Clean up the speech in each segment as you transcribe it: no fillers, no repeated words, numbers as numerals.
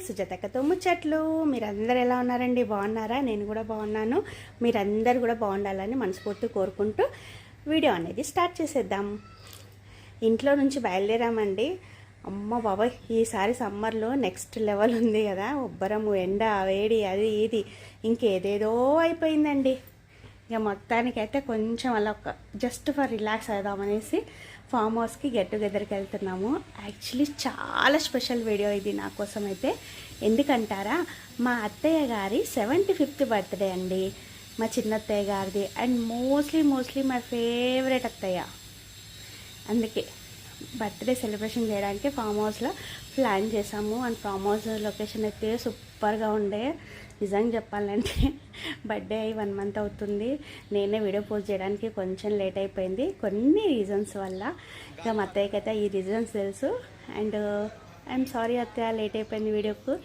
సుజాతక్కతో ముచ్చట్లు. మీరందరూ ఎలా ఉన్నారండి? బాగున్నారా? నేను కూడా బాగున్నాను. మీరందరూ కూడా బాగుండాలని మనస్ఫూర్తి కోరుకుంటూ వీడియో అనేది స్టార్ట్ చేసేద్దాం. ఇంట్లో నుంచి బయలుదేరామండి. అమ్మ బాబాయ్, ఈసారి సమ్మర్లో నెక్స్ట్ లెవెల్ ఉంది కదా. ఉబ్బరము, ఎండ, వేడి, అది ఇది ఇంకేదేదో అయిపోయిందండి. ఇక మొత్తానికైతే కొంచెం అలా జస్ట్ ఫర్ రిలాక్స్ అవుదామనేసి ఫామ్ హౌస్కి గెట్ టుగెదర్కి వెళ్తున్నాము. యాక్చువల్లీ చాలా స్పెషల్ వీడియో ఇది నా కోసం అయితే. ఎందుకంటారా, మా అత్తయ్య గారి 75th బర్త్డే అండి, మా చిన్నత్తయ్య గారిది. అండ్ మోస్ట్లీ మై ఫేవరెట్ అత్తయ్య. అందుకే బర్త్డే సెలబ్రేషన్ చేయడానికి ఫామ్ హౌస్లో ప్లాన్ చేసాము. అండ్ ఫామ్ హౌస్ లొకేషన్ అయితే సూపర్గా ఉండే. నిజంగా చెప్పాలంటే బర్త్డే అయ్యి 1 month అవుతుంది. నేనే వీడియో పోస్ట్ చేయడానికి కొంచెం లేట్ అయిపోయింది కొన్ని రీజన్స్ వల్ల. ఇక మా అత్తయ్యకి అయితే ఈ రీజన్స్ తెలుసు. అండ్ ఐఎమ్ సారీ అత్తయ్య, లేట్ అయిపోయింది వీడియోకు.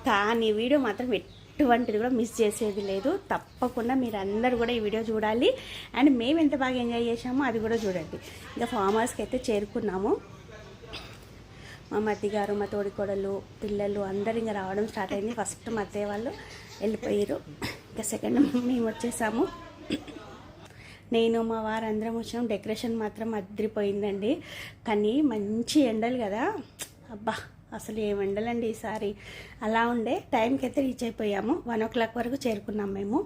కానీ వీడియో మాత్రం ఎటువంటిది కూడా మిస్ చేసేది లేదు. తప్పకుండా మీరందరూ కూడా ఈ వీడియో చూడాలి. అండ్ మేము ఎంత బాగా ఎంజాయ్ చేసామో అది కూడా చూడండి. ఇక ఫామ్ హౌస్కి అయితే చేరుకున్నాము. మా మరిది గారు, మా తోడికోడలు, పిల్లలు అందరు ఇంకా రావడం స్టార్ట్ అయింది. ఫస్ట్ మా అత్తయ్య వాళ్ళు వెళ్ళిపోయారు. ఇంకా సెకండ్ మేము వచ్చేసాము. నేను మా వారు అందరం వచ్చాము. డెకరేషన్ మాత్రం అదిరిపోయిందండి. కానీ మంచి ఎండలు కదా, అబ్బా అసలు ఏం ఎండలండి ఈసారి. అలా ఉండే టైంకి అయితే రీచ్ అయిపోయాము. 1 o'clock వరకు చేరుకున్నాం మేము.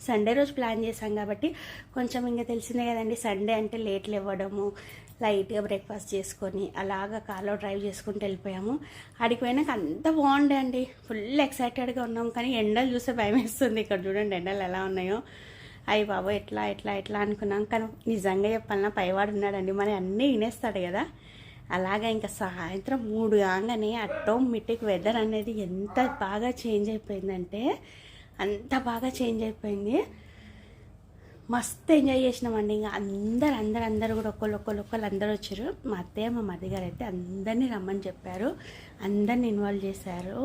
సండే రోజు ప్లాన్ చేసాం కాబట్టి కొంచెం ఇంకా తెలిసిందే కదండి, సండే అంటే లేట్లు ఇవ్వడము, లైట్గా బ్రేక్ఫాస్ట్ చేసుకొని అలాగా కార్లో డ్రైవ్ చేసుకుంటూ వెళ్ళిపోయాము. ఆడికి పోయినాక అంత బాగుండే అండి. ఫుల్ ఎక్సైటెడ్గా ఉన్నాం. కానీ ఎండలు చూస్తే భయం వేస్తుంది. ఇక్కడ చూడండి ఎండలు ఎలా ఉన్నాయో. అయ్యి బాబు ఎట్లా అనుకున్నాం. కానీ నిజంగా చెప్పాలన్నా పైవాడు ఉన్నాడండి, మరి అన్నీ వినేస్తాడు కదా. అలాగా ఇంకా సాయంత్రం 3 కాగానే ఆటోమేటిక్ వెదర్ అనేది ఎంత బాగా చేంజ్ అయిపోయిందంటే అంత బాగా చేంజ్ అయిపోయింది. మస్తు ఎంజాయ్ చేసినామండి. ఇంకా అందరూ కూడా ఒకళ్ళు అందరూ వచ్చారు. మా అత్తయ్య, మా మరిది గారు అయితే అందరినీ రమ్మని చెప్పారు. అందరిని ఇన్వాల్వ్ చేశారు.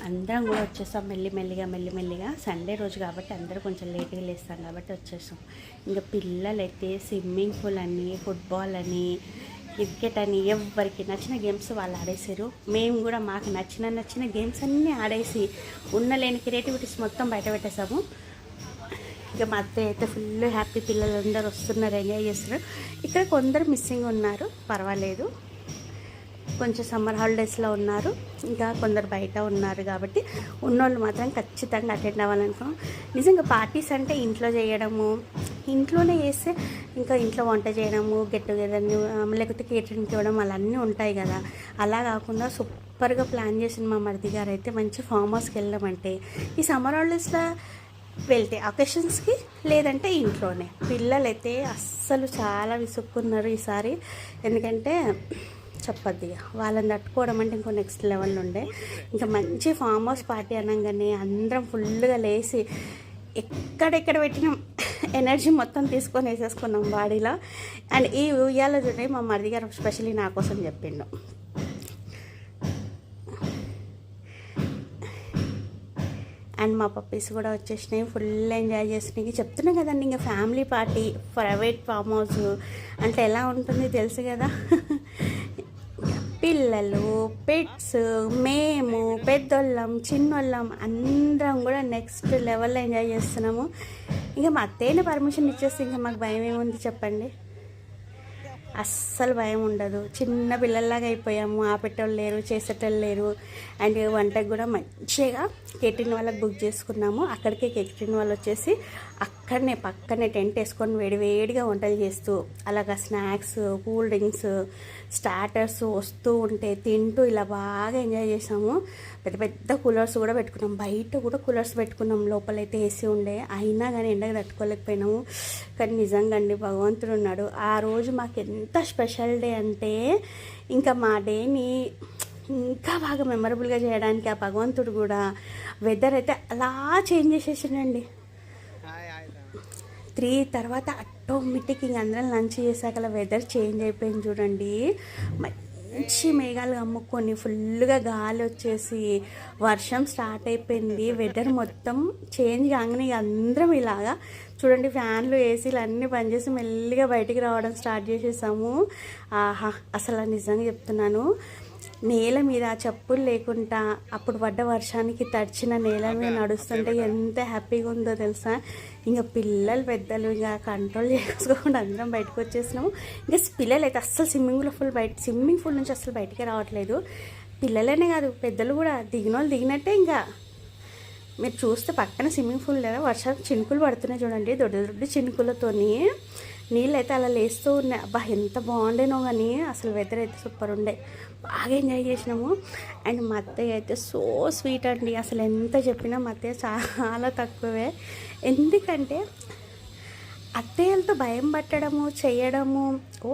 అందరం కూడా వచ్చేసాం మెల్లిమెల్లిగా. సండే రోజు కాబట్టి అందరూ కొంచెం లేట్గా లేస్తాం కాబట్టి వచ్చేసాం. ఇంకా పిల్లలు అయితే స్విమ్మింగ్ పూల్ అని, ఫుట్బాల్ అని, క్రికెట్ అని ఎవరికి నచ్చిన గేమ్స్ వాళ్ళు ఆడేసారు. మేము కూడా మాకు నచ్చిన గేమ్స్ అన్నీ ఆడేసి లేని క్రియేటివిటీస్ మొత్తం బయట పెట్టేసాము. ఇక మా అత్తయ్య అయితే ఫుల్ హ్యాపీ. పిల్లలందరూ వస్తున్నారు, ఎంజాయ్ చేస్తున్నారు. ఇక్కడ కొందరు మిస్సింగ్ ఉన్నారు, పర్వాలేదు. కొంచెం సమ్మర్ హాలిడేస్లో ఉన్నారు, ఇంకా కొందరు బయట ఉన్నారు. కాబట్టి ఉన్నోళ్ళు మాత్రం ఖచ్చితంగా అటెండ్ అవ్వాలనుకున్నాం. నిజంగా పార్టీస్ అంటే ఇంట్లో చేయడము, ఇంట్లోనే చేస్తే ఇంకా ఇంట్లో వంట చేయడము, గెట్ టుగెదర్ని లేకపోతే కేటరింగ్కి ఇవ్వడం అలా అన్నీ ఉంటాయి కదా. అలా కాకుండా సూపర్గా ప్లాన్ చేసిన మా మరిది గారు అయితే మంచి ఫామ్ హౌస్కి వెళ్ళామంటే ఈ సమ్మర్ హాలిడేస్లో వెళ్తే అకేషన్స్కి, లేదంటే ఇంట్లోనే. పిల్లలైతే అస్సలు చాలా విసుక్కున్నారు ఈసారి. ఎందుకంటే చెప్పద్దు, ఇక వాళ్ళని తట్టుకోవడం అంటే ఇంకో నెక్స్ట్ లెవెల్ ఉండే. ఇంకా మంచి ఫామ్ హౌస్ పార్టీ అనగానే అందరం ఫుల్గా లేచి ఎక్కడెక్కడ పెట్టినాం ఎనర్జీ మొత్తం తీసుకొని వేసేసుకున్నాం బాడీలో. అండ్ ఈ ఉయ్యాల చూడండి, మా మరిది గారు స్పెషల్లీ నా కోసం చెప్పిండు. అండ్ మా పప్పీస్ కూడా వచ్చేసినాయి, ఫుల్ ఎంజాయ్ చేసినాయి. చెప్తున్నాం కదండి, ఇంకా family party, private farm house అంటే ఎలా ఉంటుంది తెలుసు కదా. పిల్లలు, పెట్స్, మేము, పెద్దోళ్ళం, చిన్నోళ్ళం అందరం కూడా నెక్స్ట్ లెవెల్లో ఎంజాయ్ చేస్తున్నాము. ఇంకా మా అత్తయ్యని పర్మిషన్ ఇచ్చేస్తే ఇంకా మాకు భయం ఏముంది చెప్పండి. అస్సలు భయం ఉండదు. చిన్న పిల్లల్లాగా అయిపోయాము. ఆపేటోళ్ళు లేరు, చేసేటోళ్ళు లేరు. అండ్ వంటకు కూడా మంచిగా కేటరింగ్ వాళ్ళకి బుక్ చేసుకున్నాము. అక్కడికే కేటరింగ్ వాళ్ళు వచ్చేసి అక్కడనే పక్కనే టెంట్ వేసుకొని వేడివేడిగా వంటలు చేస్తూ అలాగా స్నాక్స్, కూల్ డ్రింక్స్, స్టార్టర్స్ వస్తూ ఉంటే తింటూ ఇలా బాగా ఎంజాయ్ చేసాము. పెద్ద కూలర్స్ కూడా పెట్టుకున్నాం. బయట కూడా కూలర్స్ పెట్టుకున్నాం. లోపలైతే ఏసీ ఉండే, అయినా కానీ ఎండగా తట్టుకోలేకపోయినాము. కానీ నిజంగా అండి, భగవంతుడు ఉన్నాడు. ఆ రోజు మాకు ఎంత స్పెషల్ డే అంటే ఇంకా మా డేని ఇంకా బాగా మెమరబుల్గా చేయడానికి ఆ భగవంతుడు కూడా వెదర్ అయితే అలా చేంజ్ చేసేసిండండి. 3 తర్వాత ఆటోమేటిక్ ఇంక అందరం లంచ్ చేశాక వెదర్ చేంజ్ అయిపోయింది చూడండి. మంచి మేఘాలు కమ్ముకొని ఫుల్గా గాలి వచ్చేసి వర్షం స్టార్ట్ అయిపోయింది. వెదర్ మొత్తం చేంజ్ కాగానే అందరం ఇలాగా చూడండి ఫ్యాన్లు ఏసీలు అన్నీ పనిచేసి మెల్లిగా బయటికి రావడం స్టార్ట్ చేసేసాము. ఆహా, అసలు నిజంగా చెప్తున్నాను, నేల మీద చెప్పులు లేకుండా అప్పుడు పడ్డ వర్షానికి తడిచిన నేల మీద నడుస్తుంటే ఎంత హ్యాపీగా ఉందో తెలుసా. ఇంకా పిల్లలు పెద్దలు ఇంకా కంట్రోల్ చేసుకోకుండా అందరం బయటకు వచ్చేసినాము. ఇంకా పిల్లలు అయితే అస్సలు స్విమ్మింగ్ పూల్ నుంచి అస్సలు బయటికి రావట్లేదు. పిల్లలనే కాదు పెద్దలు కూడా దిగిన వాళ్ళు దిగినట్టే. ఇంకా మీరు చూస్తే పక్కన స్విమ్మింగ్ పూల్ లేదా వర్షాలు చినుకులు పడుతున్నాయి చూడండి, దొడ్డు దొడ్డు చినుకులతోని నీళ్ళు అయితే అలా లేస్తూ ఉన్నాయి. అబ్బా ఎంత బాగుండేనో కానీ అసలు వెదర్ అయితే సూపర్ ఉండే, బాగా ఎంజాయ్ చేసినాము. అండ్ మా అత్తయ్య అయితే సో స్వీట్ అండి, అసలు ఎంత చెప్పినా మా అత్తయ్య చాలా తక్కువే. ఎందుకంటే అత్తయ్యలతో భయం పట్టడము చేయడము,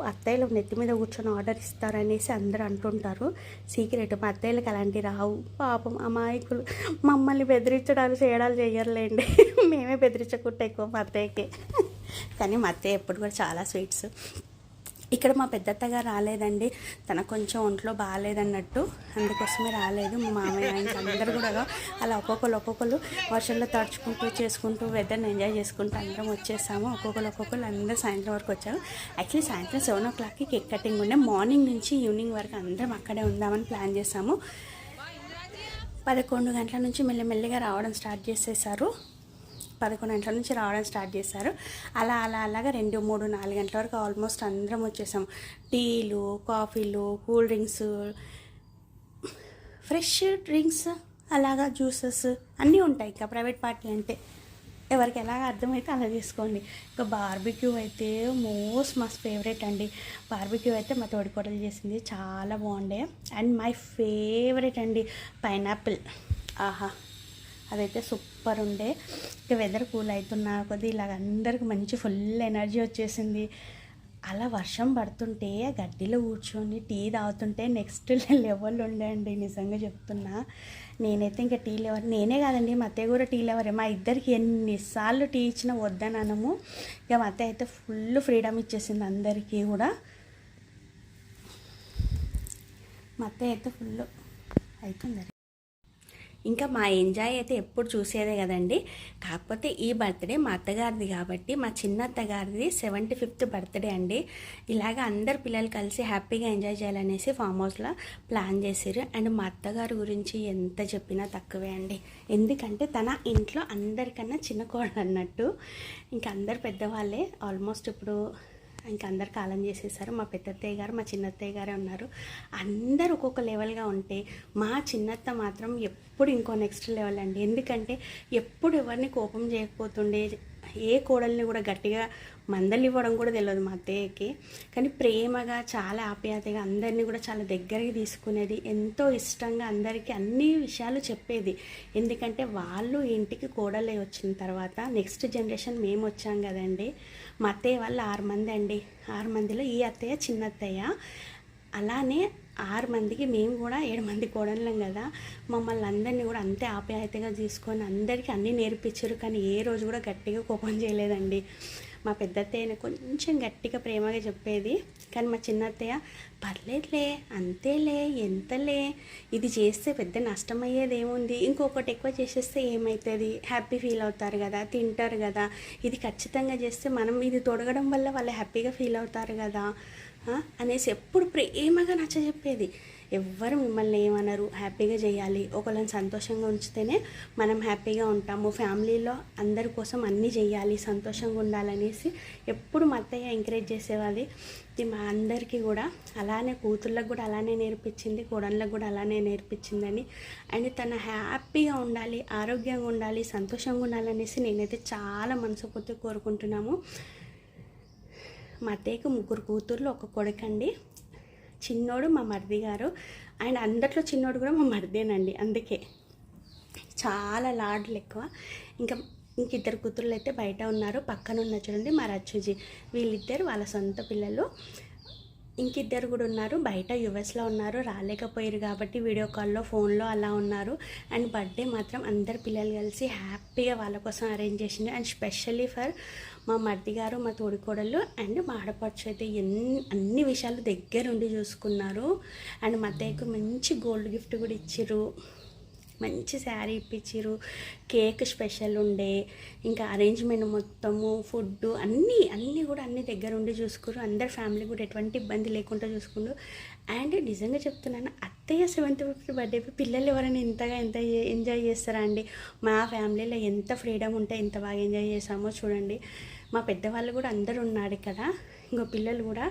అత్తయ్యలు నెత్తి మీద కూర్చొని ఆర్డర్ ఇస్తారనేసి అందరూ అంటుంటారు. సీక్రెట్ మా అత్తయ్యలకు అలాంటివి రావు. పాపం అమాయకులు, మమ్మల్ని బెదిరించడాలు చేయడాలు చేయర్లేండి. మేమే బెదిరించకుండా ఎక్కువ మా అత్తయ్యకి. కానీ మా అత్తయ్య ఎప్పుడు కూడా చాలా స్వీట్స్. ఇక్కడ మా పెద్దత్తగా రాలేదండి, తనకు కొంచెం ఒంట్లో బాగాలేదన్నట్టు, అందుకోసమే రాలేదు. మా మామయ్య ఇంకా అందరు కూడా అలా ఒక్కొక్కరు వర్షంలో తడుచుకుంటూ చేసుకుంటూ వెదర్ని ఎంజాయ్ చేసుకుంటూ అందరం వచ్చేసాము. ఒక్కొక్కరు అందరూ సాయంత్రం వరకు వచ్చారు. యాక్చువల్లీ సాయంత్రం 7 o'clockకి కేక్ కటింగ్ ఉండే, మార్నింగ్ నుంచి ఈవినింగ్ వరకు అందరం అక్కడే ఉందామని ప్లాన్ చేసాము. 11 గంటల నుంచి మెల్లమెల్లిగా రావడం స్టార్ట్ చేసేసారు. 11 గంటల నుంచి రావడం స్టార్ట్ చేశారు. అలాగా 2, 3, 4 గంటల వరకు ఆల్మోస్ట్ అందరం వచ్చేసాం. టీలు, కాఫీలు, కూల్ డ్రింక్స్, ఫ్రెష్ డ్రింక్స్, అలాగా జ్యూసెస్ అన్నీ ఉంటాయి. ఇంకా ప్రైవేట్ పార్టీ అంటే ఎవరికి ఎలాగ అర్థమైతే అలా చేసుకోండి. ఇంకా బార్బిక్యూ అయితే మస్ట్ ఫేవరెట్ అండి. బార్బిక్యూ అయితే మా తోడికోడలు చేసింది, చాలా బాగుండే. అండ్ మై ఫేవరెట్ అండి పైనాపిల్, ఆహా అదైతే సూపర్ ఉండే. ఇక వెదర్ కూల్ అవుతున్నా కొద్ది ఇలాగ అందరికి మంచి ఫుల్ ఎనర్జీ వచ్చేసింది. అలా వర్షం పడుతుంటే గడ్డిలో కూర్చొని టీ తాగుతుంటే నెక్స్ట్ లెవెల్ ఉండే అండి, నిజంగా చెప్తున్నా. నేనైతే ఇంకా టీ లెవర్, నేనే కాదండి మా అత్తయ్య కూడా టీ లెవరే. మా ఇద్దరికి ఎన్నిసార్లు టీ ఇచ్చినా వద్దనము. ఇక మా అత్తయ్య అయితే ఫుల్ ఫ్రీడమ్ ఇచ్చేసింది అందరికీ కూడా. మా అత్తయ్య అయితే ఫుల్ అవుతుంది. ఇంకా మా ఎంజాయ్ అయితే ఎప్పుడు చూసేదే కదండి. కాకపోతే ఈ బర్త్డే మా అత్తగారిది కాబట్టి, మా చిన్న అత్తగారిది 75th బర్త్డే అండి. ఇలాగ అందరు పిల్లలు కలిసి హ్యాపీగా ఎంజాయ్ చేయాలనేసి ఫామ్ హౌస్లో ప్లాన్ చేశారు. అండ్ మా అత్తగారి గురించి ఎంత చెప్పినా తక్కువే అండి, ఎందుకంటే తన ఇంట్లో అందరికన్నా చిన్న కోడలు అన్నట్టు. ఇంకా అందరు పెద్దవాళ్ళే ఆల్మోస్ట్. ఇప్పుడు ఇంకా అందరు కాలం చేసేసారు. మా పెద్దత్తయ్య గారు, మా చిన్నత్తయ్య గారే ఉన్నారు. అందరూ ఒక్కొక్క లెవెల్గా ఉంటే మా చిన్నత్త మాత్రం ఎప్పుడు ఇంకో నెక్స్ట్ లెవెల్ అండి. ఎందుకంటే ఎప్పుడు ఎవరిని కోపం చేయకపోతుండే, ఏ కోడల్ని కూడా గట్టిగా మందలివ్వడం కూడా తెలియదు మా అత్తయ్యకి. కానీ ప్రేమగా, చాలా ఆప్యాయతగా అందరినీ కూడా చాలా దగ్గరికి తీసుకునేది, ఎంతో ఇష్టంగా అందరికీ అన్ని విషయాలు చెప్పేది. ఎందుకంటే వాళ్ళు ఇంటికి కోడలే వచ్చిన తర్వాత నెక్స్ట్ జనరేషన్ మేము వచ్చాం కదండి. మా అత్తయ్య వాళ్ళు 6 మంది అండి. 6 మందిలో ఈ అత్తయ్య చిన్న అత్తయ్య. అలానే 6 మందికి మేము కూడా 7 మంది కోడళ్ళం కదా. మమ్మల్ని అందరినీ కూడా అంతే ఆప్యాయతగా తీసుకొని అందరికీ అన్నీ నేర్పించారు. కానీ ఏ రోజు కూడా గట్టిగా కోపం చేయలేదండి. మా పెద్దత్తయ్యని కొంచెం గట్టిగా ప్రేమగా చెప్పేది. కానీ మా చిన్నత్తయ్య పర్లేదులే, అంతేలే, ఎంతలే, ఇది చేస్తే పెద్ద నష్టమయ్యేది ఏముంది, ఇంకొకటి ఎక్కువ చేసేస్తే ఏమవుతుంది, హ్యాపీ ఫీల్ అవుతారు కదా, తింటారు కదా, ఇది ఖచ్చితంగా చేస్తే మనం ఇది తొడగడం వల్ల వాళ్ళు హ్యాపీగా ఫీల్ అవుతారు కదా అనేసి ఎప్పుడు ప్రేమగా నచ్చజెప్పేది. ఎవ్వరు మిమ్మల్ని ఏమన్నారు, హ్యాపీగా చేయాలి, ఒకళ్ళని సంతోషంగా ఉంచితేనే మనం హ్యాపీగా ఉంటాము, ఫ్యామిలీలో అందరి కోసం అన్నీ చేయాలి, సంతోషంగా ఉండాలనేసి ఎప్పుడు మా అత్తయ్య ఎంకరేజ్ చేసేవాళ్ళి. మా అందరికీ కూడా అలానే, కూతుళ్ళకు కూడా అలానే నేర్పించింది, కోడళ్ళకు కూడా అలానే నేర్పించిందని. అండ్ తను హ్యాపీగా ఉండాలి, ఆరోగ్యంగా ఉండాలి, సంతోషంగా ఉండాలనేసి నేనైతే చాలా మనస్ఫూర్తిగా కోరుకుంటున్నాము. మా అత్తయ్యకు 3 కూతుర్లు, 1 కొడుకండి. చిన్నోడు మా మరిది గారు, అండ్ అందట్లో చిన్నోడు కూడా మా మరిదేనండి. అందుకే చాలా లాడ్లు ఎక్కువ. ఇంక 2 కూతుర్లు అయితే బయట ఉన్నారు. పక్కన ఉన్న చూడండి మా రచ్చుజీ, వీళ్ళిద్దరు వాళ్ళ సొంత పిల్లలు. 2 కూడా ఉన్నారు, బయట యుఎస్లో ఉన్నారు, రాలేకపోయారు కాబట్టి వీడియో కాల్లో, ఫోన్లో అలా ఉన్నారు. అండ్ బర్త్డే మాత్రం అందరు పిల్లలు కలిసి హ్యాపీగా వాళ్ళ కోసం అరేంజ్ చేసింది. అండ్ స్పెషల్లీ ఫర్ మా మరిది గారు, మా తోడికోడళ్ళు అండ్ మా ఆడపడుచు అయితే అన్ని విషయాలు దగ్గరుండి చూసుకున్నారు. అండ్ మా అత్తయ్యకు మంచి గోల్డ్ గిఫ్ట్ కూడా ఇచ్చారు. మంచి శారీ ఇప్పించారు, కేక్ స్పెషల్ ఉండే, ఇంకా అరేంజ్మెంట్ మొత్తము ఫుడ్ అన్నీ కూడా అన్ని దగ్గర ఉండి చూసుకున్నారు. అందరు ఫ్యామిలీ కూడా ఎటువంటి ఇబ్బంది లేకుండా చూసుకున్నారు. అండ్ నిజంగా చెప్తున్నాను, అత్తయ్య 75th బర్త్డే పిల్లలు ఎవరైనా ఎంత ఎంజాయ్ చేస్తారా అండి. మా ఫ్యామిలీలో ఎంత ఫ్రీడమ్ ఉంటే ఎంత బాగా ఎంజాయ్ చేసామో చూడండి. మా పెద్దవాళ్ళు కూడా అందరూ ఉన్నారు ఇక్కడ. ఇంకో పిల్లలు కూడా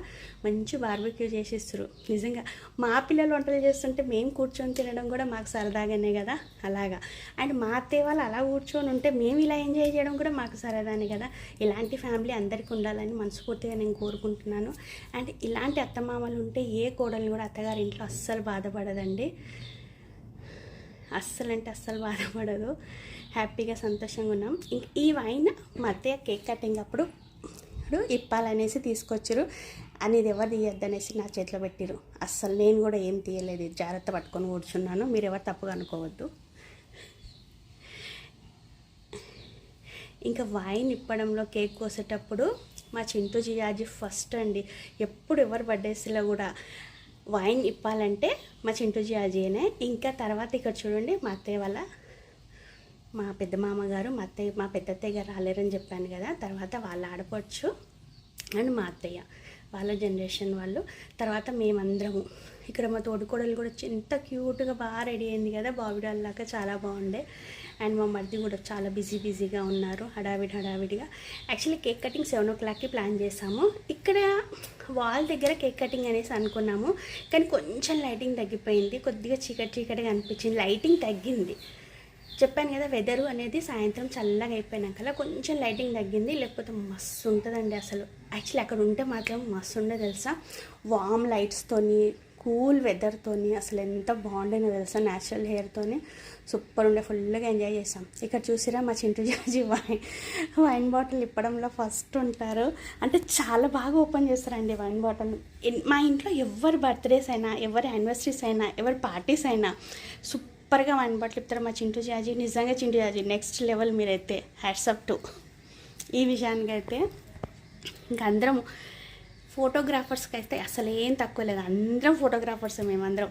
మంచి బార్బిక్యూ చేసిస్తారు. నిజంగా మా పిల్లలు వంటలు చేస్తుంటే మేము కూర్చొని తినడం కూడా మాకు సరదాగానే కదా అలాగా. అండ్ మా అత్తయ్య వాళ్ళు అలా కూర్చొని ఉంటే మేము ఇలా ఎంజాయ్ చేయడం కూడా మాకు సరదానే కదా. ఇలాంటి ఫ్యామిలీ అందరికీ ఉండాలని మనస్ఫూర్తిగా నేను కోరుకుంటున్నాను. అండ్ ఇలాంటి అత్తమామలు ఉంటే ఏ కోడలు కూడా అత్తగారి ఇంట్లో అస్సలు బాధపడదండి. అస్సలు బాధపడదు. హ్యాపీగా సంతోషంగా ఉన్నాం. ఇంక ఈ వైన్ మా అత్తయ్య కేక్ కటింగ్ అప్పుడు ఇప్పాలనేసి తీసుకొచ్చారు. అని ఇది ఎవరు తీయొద్దనేసి నా చేతిలో పెట్టిరు. అస్సలు నేను కూడా ఏం తీయలేదు, జాగ్రత్త పట్టుకొని కూర్చున్నాను. మీరు ఎవరు తప్పుగా అనుకోవద్దు. ఇంకా వైన్ ఇప్పడంలో కేక్ కోసేటప్పుడు మా చింటూ జియాజీ ఫస్ట్ అండి. ఎప్పుడు ఎవరు బర్త్డేస్లో కూడా వైన్ ఇప్పాలంటే మా చింటూ జియాజీనే. ఇంకా తర్వాత ఇక్కడ చూడండి, మా అత్తయ్య వాళ్ళ మా పెద్ద మామగారు మా పెద్ద అత్తయ్య గారు రాలేరని చెప్పాను కదా. తర్వాత వాళ్ళ ఆడపడుచు అండ్ మా అత్తయ్య వాళ్ళ జనరేషన్ వాళ్ళు. తర్వాత మేమందరము ఇక్కడ మా తోడుకోడలు కూడా ఎంత క్యూట్గా బాగా రెడీ అయింది కదా, బాబిడాల్ లాగా చాలా బాగుండే. అండ్ మా మరిది కూడా చాలా బిజీగా ఉన్నారు, హడావిడిగా. యాక్చువల్లీ కేక్ కటింగ్ 7 o'clockకి ప్లాన్ చేసాము. ఇక్కడ వాల్ దగ్గర కేక్ కటింగ్ అనేసి అనుకున్నాము, కానీ కొంచెం లైటింగ్ తగ్గిపోయింది. కొద్దిగా చీకటిగా అనిపించింది. లైటింగ్ తగ్గింది, చెప్పాను కదా. వెదరు అనేది సాయంత్రం చల్లగా అయిపోయినాక కొంచెం లైటింగ్ తగ్గింది. లేకపోతే మస్తు ఉంటుందండి అసలు. యాక్చువల్లీ అక్కడ ఉంటే మాత్రం మస్తు ఉండే తెలుసా. వామ్ లైట్స్తోని, కూల్ వెదర్తోని అసలు ఎంత బాగుండేనో తెలుసా. న్యాచురల్ హెయిర్తోని సూపర్ ఉండే, ఫుల్గా ఎంజాయ్ చేసాం. ఇక్కడ చూసిరా మా చింటూ జాజీ వైన్ బాటిల్ ఇప్పడంలో ఫస్ట్ ఉంటారు. అంటే చాలా బాగా ఓపెన్ చేస్తారండి వైన్ బాటిల్. మా ఇంట్లో ఎవరి బర్త్డేస్ అయినా, ఎవరి యానివర్సరీస్ అయినా, ఎవరి పార్టీస్ అయినా సూపర్గా వైన్ బాటిల్ ఇస్తారు మా చింటూ జాజీ. నిజంగా చింటూ జాజీ నెక్స్ట్ లెవెల్. మీరైతే హ్యాట్సప్ టు ఈ విషయానికి అయితే. ఇంకా అందరం ఫోటోగ్రాఫర్స్కి అయితే అసలు ఏం తక్కువ లేదు. అందరం ఫోటోగ్రాఫర్స్. మేమందరం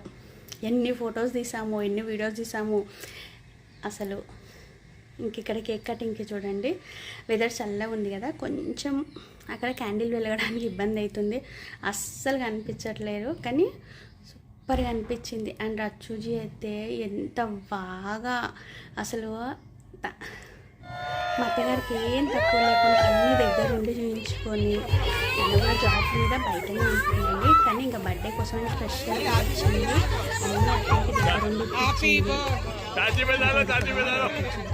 ఎన్ని ఫొటోస్ తీసాము, ఎన్ని వీడియోస్ తీసాము అసలు. ఇంక ఇక్కడ కేక్ కటింగ్కి చూడండి, వెదర్ చల్లగా ఉంది కదా. కొంచెం అక్కడ క్యాండిల్ వెలగడానికి ఇబ్బంది అవుతుంది, అస్సలు కనిపించట్లేదు, కానీ సూపర్గా అనిపించింది. అండ్ రచ్చుజీ అయితే ఎంత బాగా అసలు మా అత్తగారికి ఏం తక్కువ లేకుండా అన్ని దగ్గర ఉండి చూపించుకొని, నేను కూడా జాబ్ మీద బయటనే ఉంటుందండి, కానీ ఇంకా బర్త్డే కోసం స్పెషల్గా వచ్చింది. అన్ని అక్కడికి దగ్గర ఉండి ఇప్పించింది.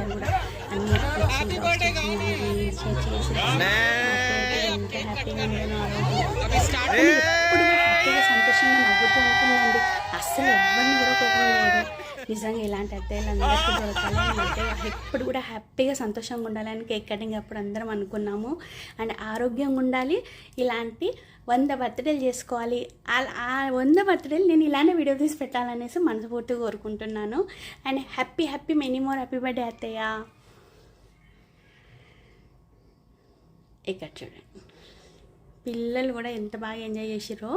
కూడా అన్ని హ్యాపీగా సంతోషంగా నవ్వుతూ ఉంటుందండి. అస్సలు ఎవరిని కూడా కోపం లేదు. నిజంగా ఇలాంటి అత్తయ్యలు అందరికీ దొరకాలని, అత్తయ్య ఎప్పుడు కూడా హ్యాపీగా సంతోషంగా ఉండాలని కేక్ కటింగ్ అప్పుడు అందరం అనుకున్నాము. అండ్ ఆరోగ్యంగా ఉండాలి, ఇలాంటి 100 బర్త్డేలు చేసుకోవాలి. ఆ 100 బర్త్డేలు నేను ఇలానే వీడియో తీసి పెట్టాలనేసి మనస్ఫూర్తిగా కోరుకుంటున్నాను. And happy many more happy birthday అత్తయ్య. ఇక్కడ చూడండి పిల్లలు కూడా ఎంత బాగా ఎంజాయ్ చేసిరో.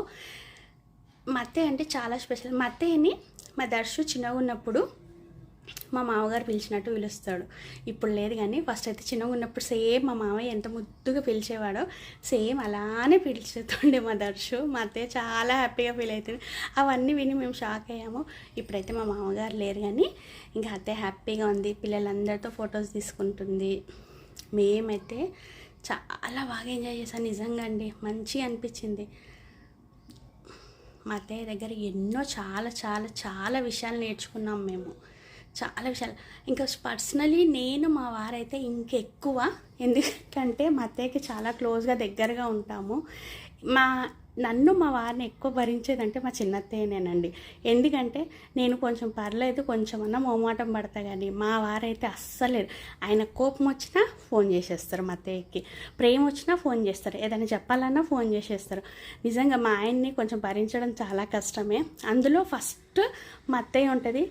మా అత్తయ్య అంటే చాలా స్పెషల్. మా అత్తయ్యని మా దర్శు చిన్నగా ఉన్నప్పుడు మా మామగారు పిలిచినట్టు పిలుస్తాడు. ఇప్పుడు లేదు, కానీ ఫస్ట్ అయితే చిన్నగా ఉన్నప్పుడు సేమ్ మా మామయ్య ఎంత ముద్దుగా పిలిచేవాడో సేమ్ అలానే పిలిచేస్తుండే మా దర్శు. మా అత్తయ్య చాలా హ్యాపీగా ఫీల్ అవుతుంది. అవన్నీ విని మేము షాక్ అయ్యాము. ఇప్పుడైతే మా మామగారు లేరు, కానీ ఇంకా అత్తయ్య హ్యాపీగా ఉంది, పిల్లలందరితో ఫొటోస్ తీసుకుంటుంది. మేమైతే చాలా బాగా ఎంజాయ్ చేశాను నిజంగా అండి, మంచిగా అనిపించింది. మా అత్తయ్య దగ్గర ఎన్నో చాలా విషయాలు నేర్చుకున్నాం మేము, చాలా విషయాలు. ఇంకా పర్సనలీ నేను మా వారైతే ఇంకెక్కువ, ఎందుకంటే మా అత్తయ్యకి చాలా క్లోజ్గా దగ్గరగా ఉంటాము. నన్ను మా వారిని ఎక్కువ భరించేదంటే మా చిన్నత్తయ్యనేనండి. ఎందుకంటే నేను కొంచెం పర్లేదు, కొంచెమన్నా మొహమాటం పడతా, కానీ మా వారైతే అస్సలేదు. ఆయన కోపం వచ్చినా ఫోన్ చేసేస్తారు, మా అత్తయ్యకి ప్రేమ వచ్చినా ఫోన్ చేస్తారు, ఏదైనా చెప్పాలన్నా ఫోన్ చేసేస్తారు. నిజంగా మా ఆయన్ని కొంచెం భరించడం చాలా కష్టమే. అందులో ఫస్ట్ మా అత్తయ్య ఉంటుంది,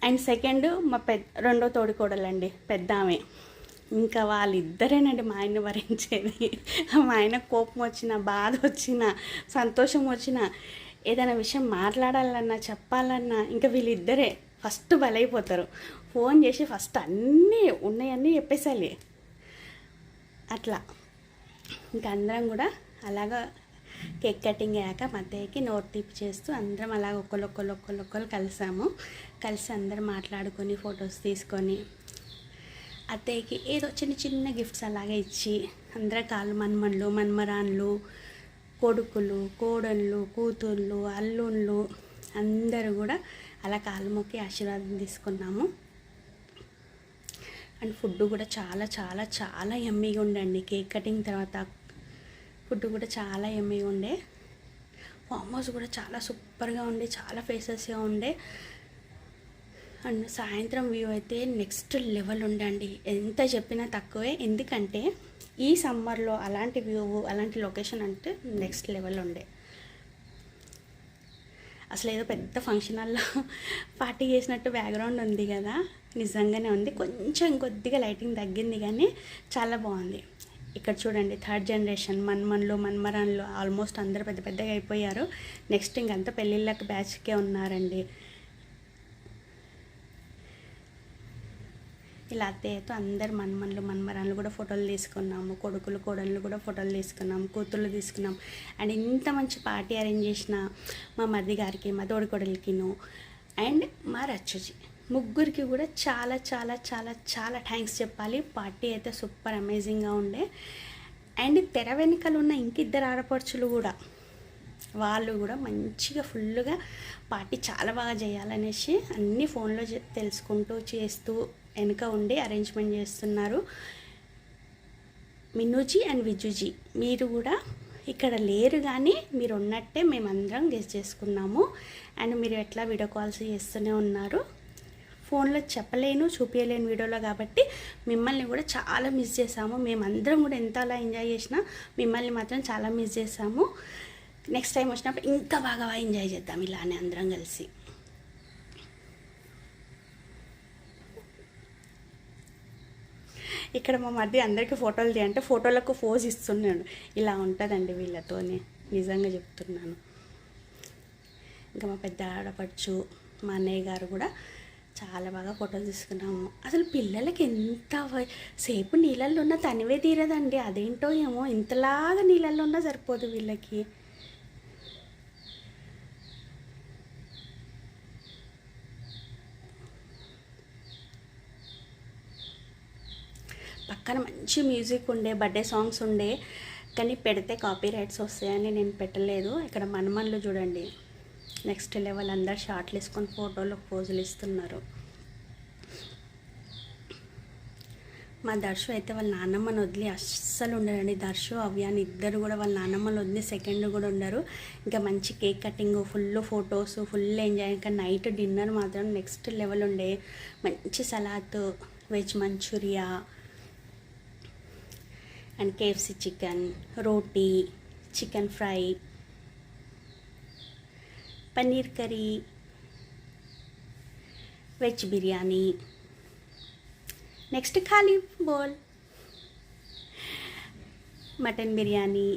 అండ్ సెకండ్ మా రెండో తోడికోడలండి పెద్ద ఆమె. ఇంకా వాళ్ళిద్దరేనండి మా ఆయన్ని భరించేది. మా ఆయన కోపం వచ్చినా, బాధ వచ్చినా, సంతోషం వచ్చినా, ఏదైనా విషయం మాట్లాడాలన్నా, చెప్పాలన్నా ఇంకా వీళ్ళిద్దరే ఫస్ట్ బలైపోతారు. ఫోన్ చేసి ఫస్ట్ అన్నీ ఉన్నాయన్నీ చెప్పేసాలి. అట్లా ఇంకా అందరం కూడా అలాగా కేక్ కటింగ్ అయ్యాక మధ్యకి నోట్ తీపి చేస్తూ అందరం అలాగ ఒకళ్ళు కలిసి అందరం మాట్లాడుకొని ఫొటోస్ తీసుకొని అత్తయ్యకి ఏదో చిన్న చిన్న గిఫ్ట్స్ అలాగే ఇచ్చి అందరూ కాళ్ళు మన్మన్లు మన్మరాన్లు కొడుకులు కోడళ్ళు కూతుళ్ళు అల్లుళ్ళు అందరూ కూడా అలా కాళ్ళు మొక్కి ఆశీర్వాదం తీసుకున్నాము. అండ్ ఫుడ్ కూడా చాలా చాలా చాలా యమ్మీగా ఉండండి. కేక్ కటింగ్ తర్వాత ఫుడ్ కూడా చాలా యమ్మీగా ఉండే. ఫామ్ హౌస్ కూడా చాలా సూపర్గా ఉండే, చాలా ఫేసెస్గా ఉండే. అండ్ సాయంత్రం వ్యూ అయితే నెక్స్ట్ లెవెల్ ఉండండి. ఎంత చెప్పినా తక్కువే, ఎందుకంటే ఈ సమ్మర్లో అలాంటి వ్యూ అలాంటి లొకేషన్ అంటే నెక్స్ట్ లెవెల్ ఉండే. అసలు ఏదో పెద్ద ఫంక్షన్ హాల్లో పార్టీ చేసినట్టు బ్యాక్గ్రౌండ్ ఉంది కదా, నిజంగానే ఉంది. కొంచెం కొద్దిగా లైటింగ్ తగ్గింది కానీ చాలా బాగుంది. ఇక్కడ చూడండి, థర్డ్ జనరేషన్ మన్మన్లు మన్మరాన్లు ఆల్మోస్ట్ అందరూ పెద్ద పెద్దగా అయిపోయారు. నెక్స్ట్ ఇంకంతా పెళ్ళిళ్ళకి బ్యాచ్కే ఉన్నారండి. ఇలా అత్తయ్యతో అందరు మన్మన్లు మన్మరాన్లు కూడా ఫోటోలు తీసుకున్నాము. కొడుకులు కోడళ్ళు కూడా ఫోటోలు తీసుకున్నాము, కూతుళ్ళు తీసుకున్నాం. అండ్ ఇంత మంచి పార్టీ అరేంజ్ చేసిన మా మరిది గారికి, మా తోడికోడలికిను అండ్ మా రచ్చుజీ ముగ్గురికి కూడా చాలా చాలా చాలా చాలా థ్యాంక్స్ చెప్పాలి. పార్టీ అయితే సూపర్ అమేజింగ్గా ఉండే. అండ్ తెర వెనుకలు ఉన్న ఇంకిద్దరు ఆడపడుచులు కూడా, వాళ్ళు కూడా మంచిగా ఫుల్గా పార్టీ చాలా బాగా చేయాలనేసి అన్నీ ఫోన్లో తెలుసుకుంటూ చేస్తూ వెనుక ఉండి అరేంజ్మెంట్ చేస్తున్నారు. మిన్నూజీ అండ్ విజుజీ మీరు కూడా ఇక్కడ లేరు కానీ మీరు ఉన్నట్టే మేమందరం గెస్ చేసుకున్నాము. అండ్ మీరు ఎట్లా వీడియో కాల్స్ చేస్తూనే ఉన్నారు. ఫోన్లో చెప్పలేను చూపించలేను వీడియోలో, కాబట్టి మిమ్మల్ని కూడా చాలా మిస్ చేసాము. మేమందరం కూడా ఎంత అలా ఎంజాయ్ చేసినా మిమ్మల్ని మాత్రం చాలా మిస్ చేసాము. నెక్స్ట్ టైం వచ్చినప్పుడు ఇంకా బాగా ఎంజాయ్ చేద్దాం ఇలానే అందరం కలిసి. ఇక్కడ మా మధ్య అందరికీ ఫోటోలు తీయంటే ఫోటోలకు పోజ్ ఇస్తున్నాడు. ఇలా ఉంటుందండి వీళ్ళతోనే, నిజంగా చెప్తున్నాను. ఇంకా మా పెద్ద ఆడపడుచు మా అన్నయ్య గారు కూడా చాలా బాగా ఫోటోలు తీసుకున్నాము. అసలు పిల్లలకి ఎంత సేపు నీళ్ళల్లో ఉన్న తనివే తీరదండి. అదేంటో ఏమో, ఇంతలాగా నీళ్ళల్లో ఉన్నా సరిపోదు వీళ్ళకి. పక్కన మంచి మ్యూజిక్ ఉండే, బర్త్డే సాంగ్స్ ఉండే, కానీ పెడితే కాపీ రైట్స్ వస్తాయని నేను పెట్టలేదు. ఇక్కడ మన్మన్లు చూడండి నెక్స్ట్ లెవెల్, అందరు షార్ట్లు వేసుకొని ఫోటోలకు పోజులు ఇస్తున్నారు. మా దర్శు అయితే వాళ్ళ నాన్నమ్మని వదిలి అస్సలు ఉండరండి. దర్శు అవ్యాని ఇద్దరు కూడా వాళ్ళ నాన్నమ్మని వదిలి సెకండ్ కూడా ఉండరు. ఇంకా మంచి cake cutting, full photos, full enjoy. ఇంకా నైట్ డిన్నర్ మాత్రం నెక్స్ట్ లెవెల్ ఉండే. మంచి salad, veg Manchuria and KFC chicken, roti, chicken fry, paneer curry, veg biryani, next ఖాళీ bowl, mutton biryani,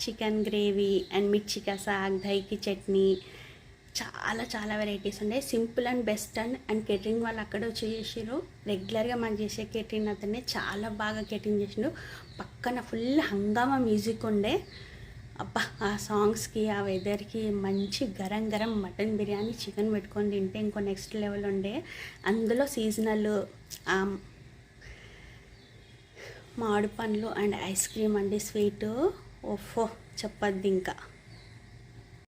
chicken gravy and mirchi ka saag, దహీకి చట్నీ, చాలా చాలా వెరైటీస్ ఉన్నాయి. Simple and best and catering వాళ్ళు అక్కడ వచ్చి చేసారు. రెగ్యులర్గా మనం చేసే కేటరింగ్ అతనే చాలా బాగా కేటరింగ్ చేసిండు. పక్కన ఫుల్ హంగామా మ్యూజిక్ ఉండే. అబ్బా, ఆ సాంగ్స్కి ఆ వెదర్కి మంచి గరం గరం మటన్ బిర్యానీ, చికెన్ పెట్టుకొని తింటే ఇంకో నెక్స్ట్ లెవెల్ ఉండే. అందులో సీజనల్ మామిడి పండ్లు అండ్ ఐస్ క్రీమ్ అండి, స్వీటు, ఓఫో చెప్పద్దు ఇంకా.